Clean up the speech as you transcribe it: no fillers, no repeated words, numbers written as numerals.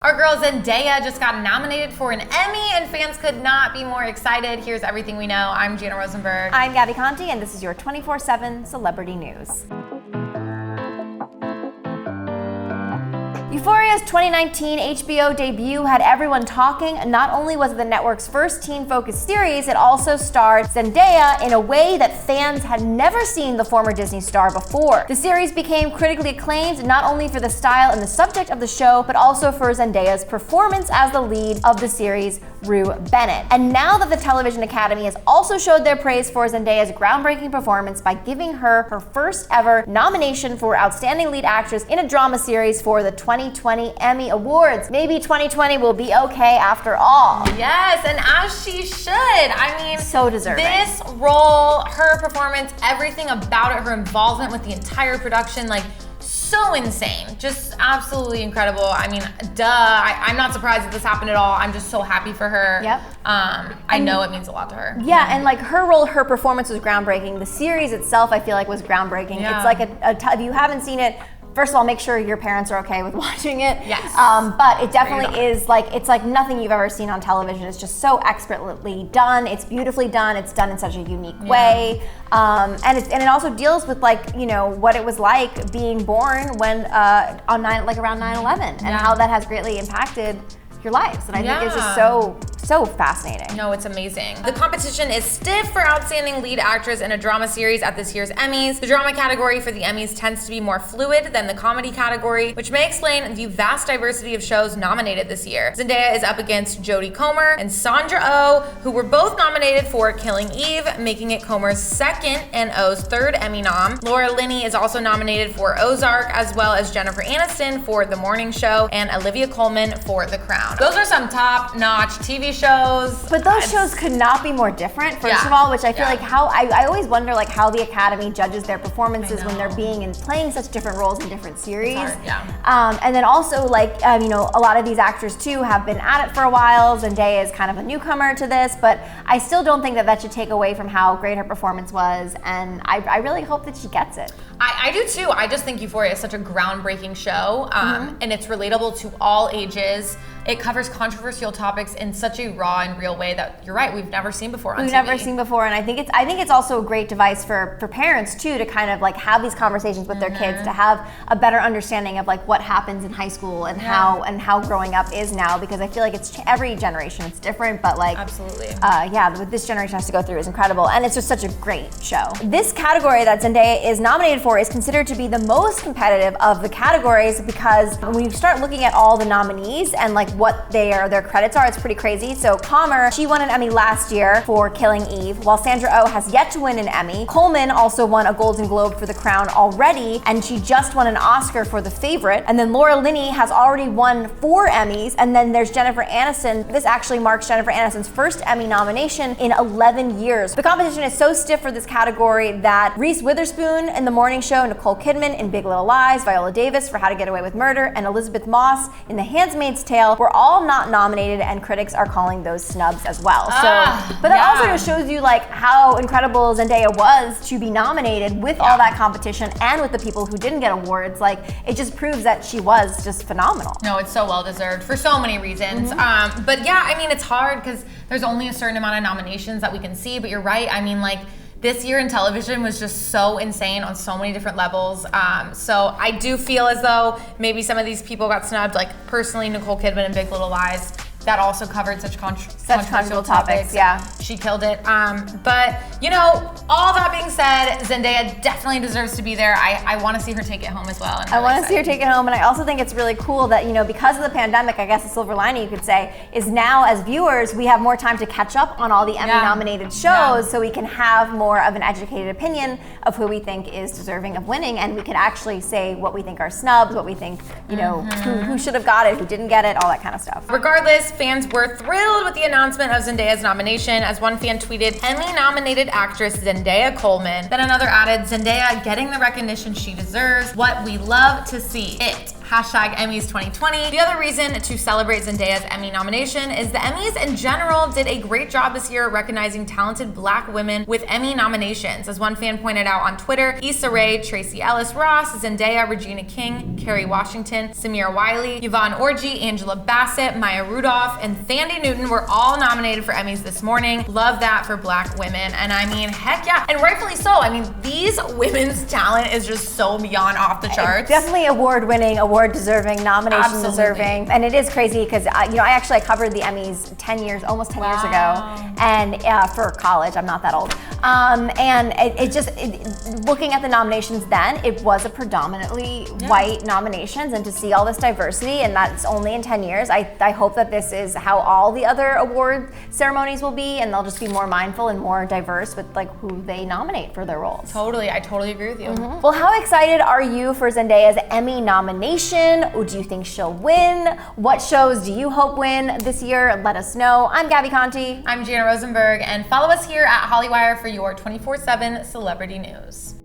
Our girl Zendaya just got nominated for an Emmy and fans could not be more excited. Here's everything we know. I'm Jana Rosenberg. I'm Gabi Conti and this is your 24/7 celebrity news. Euphoria's 2019 HBO debut had everyone talking. Not only was it the network's first teen-focused series, it also starred Zendaya in a way that fans had never seen the former Disney star before. The series became critically acclaimed not only for the style and the subject of the show, but also for Zendaya's performance as the lead of the series, Rue Bennett. And now that the Television Academy has also showed their praise for Zendaya's groundbreaking performance by giving her her first ever nomination for Outstanding Lead Actress in a Drama Series for the 2020 Emmy Awards. Maybe 2020 will be okay after all. Yes, and as she should. I mean, so deserving. This role, her performance, everything about it, her involvement with the entire production, like, so insane. Just absolutely incredible. I mean, I'm not surprised that this happened at all. I'm just so happy for her. Yep. I know it means a lot to her. Yeah, and like her role, her performance was groundbreaking. The series itself, I feel like, was groundbreaking. Yeah. It's like if you haven't seen it, first of all, make sure your parents are okay with watching it. Yes. But it definitely is like, it's like nothing you've ever seen on television. It's just so expertly done. It's beautifully done. It's done in such a unique way. And it also deals with, like, you know, what it was like being born when around 9/11 and how that has greatly impacted your lives. And I think it's just so fascinating. No, it's amazing. The competition is stiff for Outstanding Lead Actress in a Drama Series at this year's Emmys. The drama category for the Emmys tends to be more fluid than the comedy category, which may explain the vast diversity of shows nominated this year. Zendaya is up against Jodie Comer and Sandra Oh, who were both nominated for Killing Eve, making it Comer's second and Oh's third Emmy nom. Laura Linney is also nominated for Ozark, as well as Jennifer Aniston for The Morning Show and Olivia Colman for The Crown. Those are some top-notch TV shows. But those shows could not be more different, first of all, which I feel like I always wonder, like, how the Academy judges their performances when they're being and playing such different roles in different series. It's hard, and then also, like, you know, a lot of these actors too have been at it for a while. Zendaya is kind of a newcomer to this, but I still don't think that should take away from how great her performance was, and I really hope that she gets it. I do too. I just think Euphoria is such a groundbreaking show, and it's relatable to all ages. It covers controversial topics in such a raw and real way that, you're right, we've never seen before on TV. We've never seen before, and I think it's also a great device for parents too, to kind of like have these conversations with their kids, to have a better understanding of like what happens in high school and how growing up is now, because I feel like it's every generation it's different, but like absolutely, what this generation has to go through is incredible, and it's just such a great show. This category that Zendaya is nominated for is considered to be the most competitive of the categories, because when you start looking at all the nominees and like what their credits are, it's pretty crazy. So Comer, she won an Emmy last year for Killing Eve, while Sandra Oh has yet to win an Emmy. Coleman also won a Golden Globe for The Crown already, and she just won an Oscar for The Favorite. And then Laura Linney has already won 4 Emmys, and then there's Jennifer Aniston. This actually marks Jennifer Aniston's first Emmy nomination in 11 years. The competition is so stiff for this category that Reese Witherspoon in The Morning Show, Nicole Kidman in Big Little Lies, Viola Davis for How to Get Away with Murder, and Elizabeth Moss in The Handmaid's Tale were all not nominated, and critics are calling those snubs as well. But that also just shows you like how incredible Zendaya was to be nominated with all that competition and with the people who didn't get awards. Like, it just proves that she was just phenomenal. No, it's so well deserved for so many reasons. But yeah, I mean, it's hard because there's only a certain amount of nominations that we can see, but you're right. I mean, like, this year in television was just so insane on so many different levels. So I do feel as though maybe some of these people got snubbed, like personally Nicole Kidman in Big Little Lies. That also covered such controversial topics. Yeah. She killed it. But, you know, all that being said, Zendaya definitely deserves to be there. I want to see her take it home as well. I want to see her take it home, and I also think it's really cool that, you know, because of the pandemic, I guess the silver lining you could say is now as viewers, we have more time to catch up on all the Emmy-nominated shows, so we can have more of an educated opinion of who we think is deserving of winning, and we can actually say what we think are snubs, what we think, you know, who should have got it, who didn't get it, all that kind of stuff. Regardless, fans were thrilled with the announcement of Zendaya's nomination, as one fan tweeted, "Emmy-nominated actress Zendaya Coleman." Then another added, "Zendaya getting the recognition she deserves. What we love to see. It hashtag Emmys 2020. The other reason to celebrate Zendaya's Emmy nomination is the Emmys in general did a great job this year recognizing talented Black women with Emmy nominations. As one fan pointed out on Twitter, Issa Rae, Tracee Ellis Ross, Zendaya, Regina King, Kerry Washington, Samira Wiley, Yvonne Orji, Angela Bassett, Maya Rudolph, and Thandie Newton were all nominated for Emmys this morning. Love that for Black women. And I mean, heck yeah. And rightfully so. I mean, these women's talent is just so beyond off the charts. Definitely award-winning, award-deserving, nomination deserving. And it is crazy because I covered the Emmys 10 years, almost 10 years ago, and for college. I'm not that old. And looking at the nominations then, it was a predominantly white nominations, and to see all this diversity, and that's only in 10 years, I hope that this is how all the other award ceremonies will be, and they'll just be more mindful and more diverse with like who they nominate for their roles. Totally, I totally agree with you. Well, how excited are you for Zendaya's Emmy nomination? Or do you think she'll win? What shows do you hope win this year? Let us know. I'm Gabi Conti. I'm Jana Rosenberg, and follow us here at Hollywire for your 24/7 celebrity news.